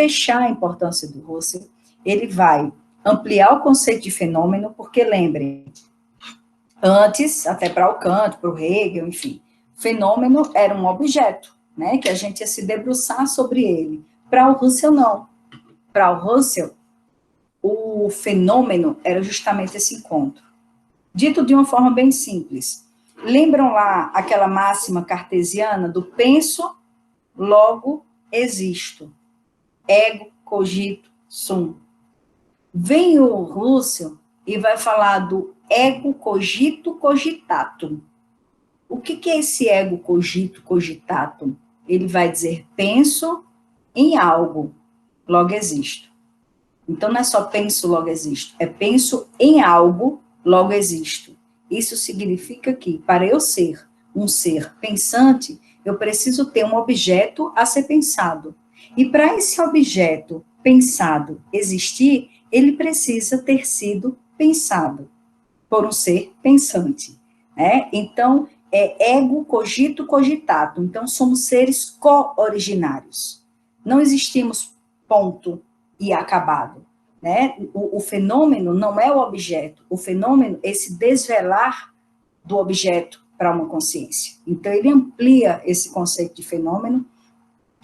fechar a importância do Russell, ele vai ampliar o conceito de fenômeno, porque, lembrem, antes, até para o Kant, para o Hegel, enfim, fenômeno era um objeto, né, que a gente ia se debruçar sobre ele. Para o Russell, não. Para o Russell, o fenômeno era justamente esse encontro. Dito de uma forma bem simples, lembram lá aquela máxima cartesiana do penso, logo existo, ego, cogito, sum. Vem o Russell e vai falar do ego, cogito, cogitatum. O que é esse ego, cogito, cogitatum? Ele vai dizer, penso em algo, logo existo. Então, não é só penso, logo existo, é penso em algo, logo existo. Isso significa que, para eu ser um ser pensante, eu preciso ter um objeto a ser pensado. E para esse objeto pensado existir, ele precisa ter sido pensado por um ser pensante. Né? Então, é ego, cogito, cogitato. Então, somos seres co-originários. Não existimos ponto e acabado. Né? O fenômeno não é o objeto, o fenômeno é esse desvelar do objeto para uma consciência. Então, ele amplia esse conceito de fenômeno,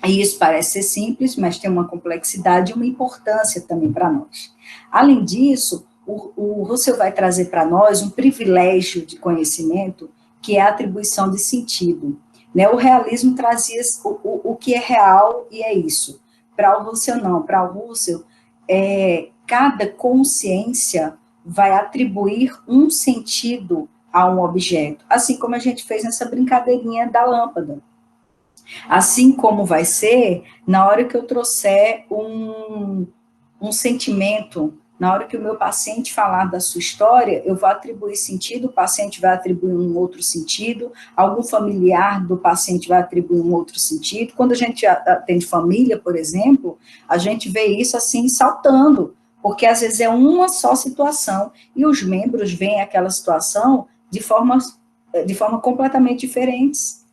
e isso parece ser simples, mas tem uma complexidade e uma importância também para nós. Além disso, o Russell vai trazer para nós um privilégio de conhecimento, que é a atribuição de sentido. Né? O realismo trazia o que é real e é isso. Para o Russell, não. Para o Russell, cada consciência vai atribuir um sentido a um objeto, assim como a gente fez nessa brincadeirinha da lâmpada. Assim como vai ser na hora que eu trouxer um sentimento, na hora que o meu paciente falar da sua história, eu vou atribuir sentido, o paciente vai atribuir um outro sentido, algum familiar do paciente vai atribuir um outro sentido. Quando a gente atende família, por exemplo, a gente vê isso assim saltando, porque às vezes é uma só situação e os membros veem aquela situação de forma completamente diferentes,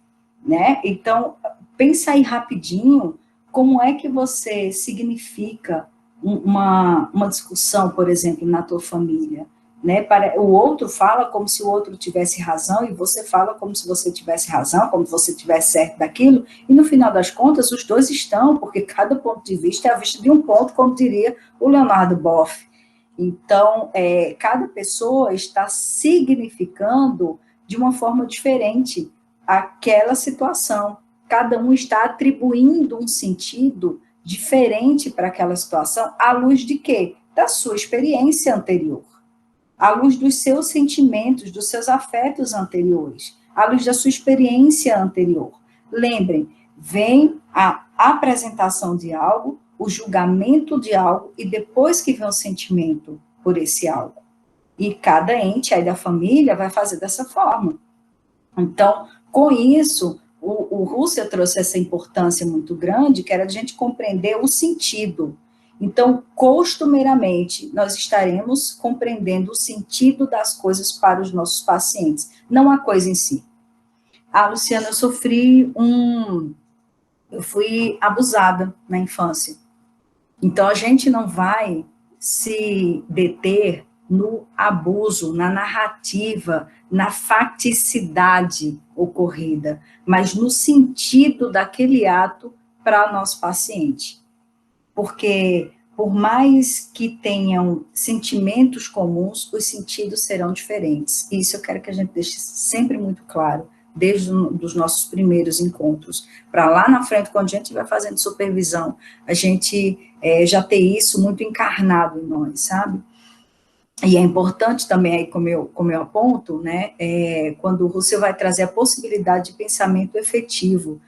né? Então, pensa aí rapidinho como é que você significa uma discussão, por exemplo, na tua família, né? O outro fala como se o outro tivesse razão e você fala como se você tivesse razão, como se você tivesse certo daquilo, e no final das contas os dois estão, porque cada ponto de vista é a vista de um ponto, como diria o Leonardo Boff. Então, cada pessoa está significando de uma forma diferente aquela situação. Cada um está atribuindo um sentido diferente para aquela situação, à luz de quê? Da sua experiência anterior, à luz dos seus sentimentos, dos seus afetos anteriores, à luz da sua experiência anterior. Lembrem, vem a apresentação de algo, o julgamento de algo, e depois que vem o sentimento por esse algo. E cada ente aí da família vai fazer dessa forma. Então, com isso, o Russell trouxe essa importância muito grande, que era a gente compreender o sentido. Então, costumeiramente, nós estaremos compreendendo o sentido das coisas para os nossos pacientes, não a coisa em si. Luciana, eu fui abusada na infância. Então, a gente não vai se deter no abuso, na narrativa, na facticidade ocorrida, mas no sentido daquele ato para o nosso paciente. Porque, por mais que tenham sentimentos comuns, os sentidos serão diferentes. E isso eu quero que a gente deixe sempre muito claro, desde os nossos primeiros encontros, para lá na frente, quando a gente vai fazendo supervisão, a gente já ter isso muito encarnado em nós, sabe? E é importante também, aí, como eu aponto, né, quando o Russell vai trazer a possibilidade de pensamento efetivo,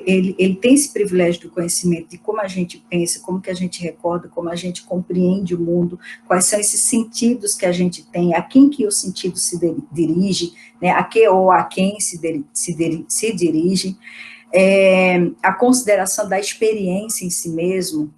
ele tem esse privilégio do conhecimento de como a gente pensa, como que a gente recorda, como a gente compreende o mundo, quais são esses sentidos que a gente tem, a quem que o sentido se dirige, né, a que ou a quem se dirige, a consideração da experiência em si mesmo.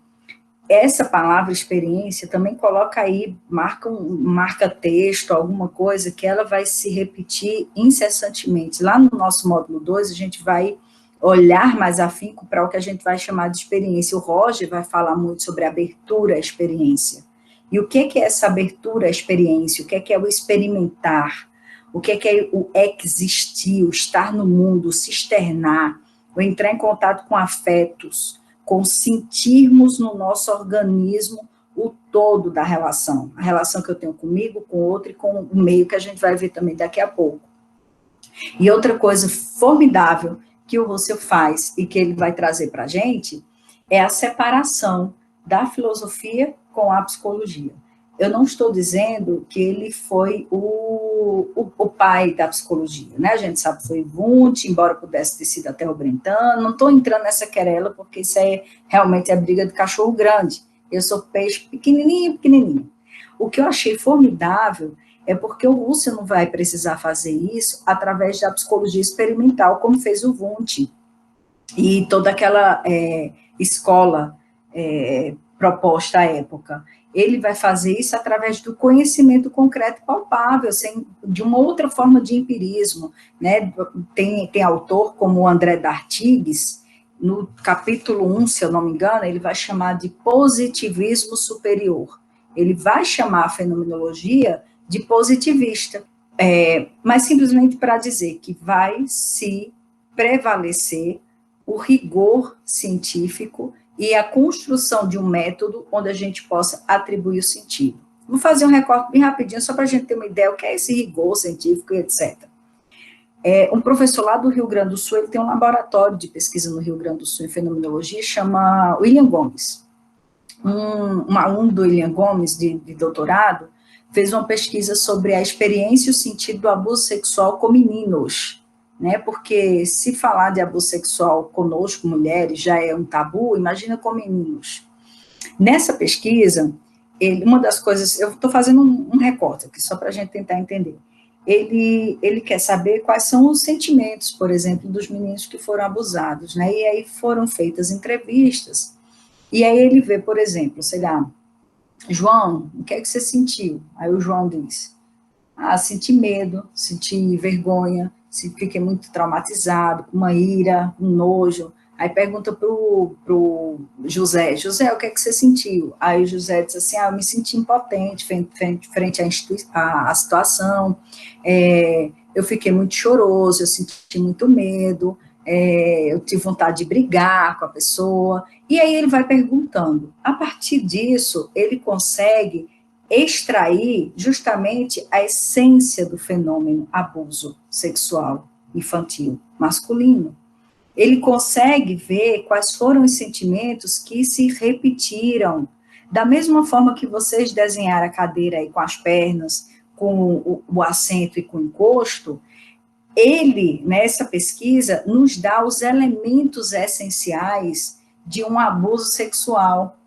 Essa palavra experiência também coloca aí, marca texto, alguma coisa que ela vai se repetir incessantemente. Lá no nosso módulo 2, a gente vai olhar mais afinco para o que a gente vai chamar de experiência. O Roger vai falar muito sobre abertura à experiência. E o que é essa abertura à experiência? O que é o experimentar? O que é o existir, o estar no mundo, o se externar, o entrar em contato com afetos, com sentirmos no nosso organismo o todo da relação, a relação que eu tenho comigo, com o outro e com o meio, que a gente vai ver também daqui a pouco. E outra coisa formidável que o Russell faz e que ele vai trazer para a gente é a separação da filosofia com a psicologia. Eu não estou dizendo que ele foi o pai da psicologia, né? A gente sabe que foi Wundt, embora pudesse ter sido até o Brentano, não estou entrando nessa querela, porque isso aí realmente é briga de cachorro grande. Eu sou peixe pequenininho, pequenininho. O que eu achei formidável é porque o Russell não vai precisar fazer isso através da psicologia experimental, como fez o Wundt, e toda aquela escola proposta à época. Ele vai fazer isso através do conhecimento concreto e palpável, de uma outra forma de empirismo, né? Tem autor como o André d'Artigues, no capítulo 1, se eu não me engano, ele vai chamar de positivismo superior. Ele vai chamar a fenomenologia de positivista, mas simplesmente para dizer que vai se prevalecer o rigor científico e a construção de um método onde a gente possa atribuir o sentido. Vou fazer um recorte bem rapidinho, só para a gente ter uma ideia do que é esse rigor científico e etc. Um professor lá do Rio Grande do Sul, ele tem um laboratório de pesquisa no Rio Grande do Sul em fenomenologia, chama William Gomes. Um do William Gomes, de doutorado, fez uma pesquisa sobre a experiência e o sentido do abuso sexual com meninos, né? Porque se falar de abuso sexual conosco, mulheres, já é um tabu, imagina com meninos. Nessa pesquisa, uma das coisas, eu estou fazendo um recorte aqui, só para a gente tentar entender. Ele quer saber quais são os sentimentos, por exemplo, dos meninos que foram abusados, né? E aí foram feitas entrevistas, e aí ele vê, por exemplo, sei lá, João, o que é que você sentiu? Aí o João diz, senti medo, senti vergonha, fiquei muito traumatizado, com uma ira, um nojo. Aí pergunta pro José, o que é que você sentiu? Aí o José diz assim, eu me senti impotente frente à situação, eu fiquei muito choroso, eu senti muito medo, eu tive vontade de brigar com a pessoa, e aí ele vai perguntando. A partir disso, ele consegue extrair justamente a essência do fenômeno abuso sexual infantil masculino. Ele consegue ver quais foram os sentimentos que se repetiram. Da mesma forma que vocês desenharam a cadeira aí com as pernas, com o assento e com o encosto, ele, nessa pesquisa, nos dá os elementos essenciais de um abuso sexual.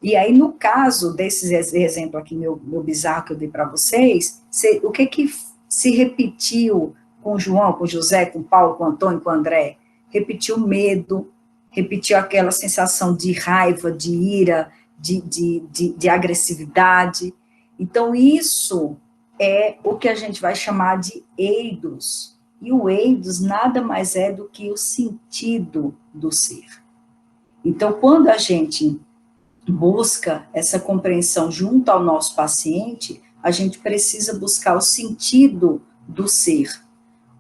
E aí, no caso desse exemplo aqui, meu bizarro que eu dei para vocês, o que se repetiu com o João, com o José, com o Paulo, com o Antônio, com o André? Repetiu medo, repetiu aquela sensação de raiva, de ira, de agressividade. Então, isso é o que a gente vai chamar de eidos. E o eidos nada mais é do que o sentido do ser. Então, quando a gente busca essa compreensão junto ao nosso paciente, a gente precisa buscar o sentido do ser,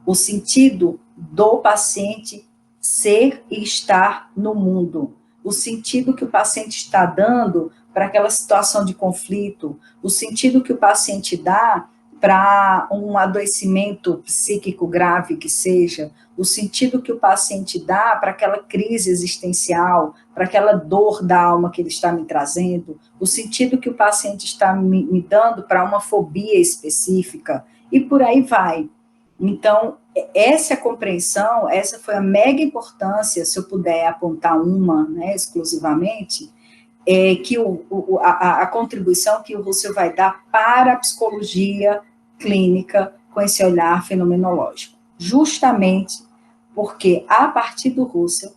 o sentido do paciente ser e estar no mundo, o sentido que o paciente está dando para aquela situação de conflito, o sentido que o paciente dá para um adoecimento psíquico grave que seja, o sentido que o paciente dá para aquela crise existencial, para aquela dor da alma que ele está me trazendo, o sentido que o paciente está me dando para uma fobia específica, e por aí vai. Então, essa compreensão, essa foi a mega importância, se eu puder apontar uma, né, exclusivamente, que a contribuição que o Russell vai dar para a psicologia clínica com esse olhar fenomenológico. Justamente porque, a partir do Russell,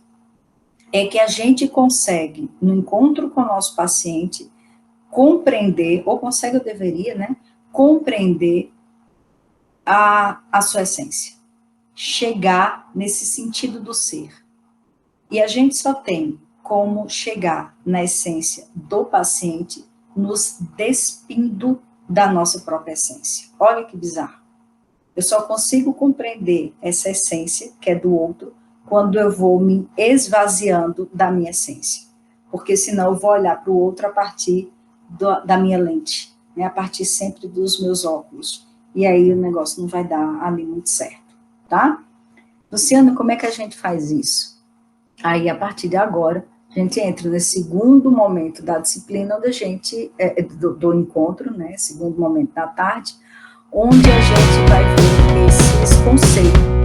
é que a gente consegue, no encontro com o nosso paciente, compreender, ou consegue, eu deveria, né, compreender a sua essência. Chegar nesse sentido do ser. E a gente só tem como chegar na essência do paciente nos despindo da nossa própria essência. Olha que bizarro. Eu só consigo compreender essa essência, que é do outro, quando eu vou me esvaziando da minha essência. Porque senão eu vou olhar para o outro a partir da minha lente, né? A partir sempre dos meus óculos. E aí o negócio não vai dar ali muito certo, tá? Luciana, como é que a gente faz isso? Aí, a partir de agora, a gente entra nesse segundo momento da disciplina, onde a gente, do encontro, né, segundo momento da tarde, onde a gente vai ver esses conceitos.